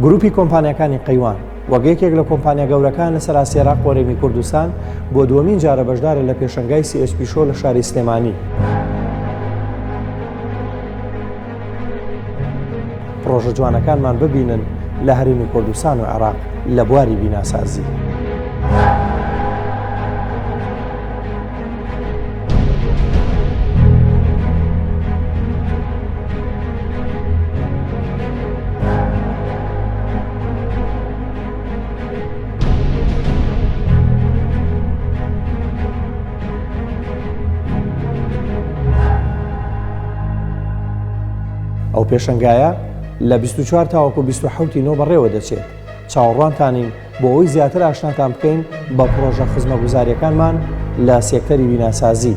گروپی کۆمپانیەکانی قەیوان وەک یەکێک لە کۆمپانیا گەورەکان لە سەراسیێرا قۆرێمی کوردستان بۆ دووەمین جارە بەشدارە لە پێشەنگای CSP شۆ لە شاری سلێمانی. پرۆژە جوانەکانمان ببینن لە هەرێمی کوردستان و عێراق لە بواری بیناسازی. ئەو پێشەنگایە لە 24 تاوەکو 27 نۆ بەڕێوە دەچێت. چاوەڕوانتانین بۆ ئەوەی زیاتر ئاشناتان بکەین بە پرۆژە خزمەتگوزاریەکانمان لە سێکتەری بیناسازی.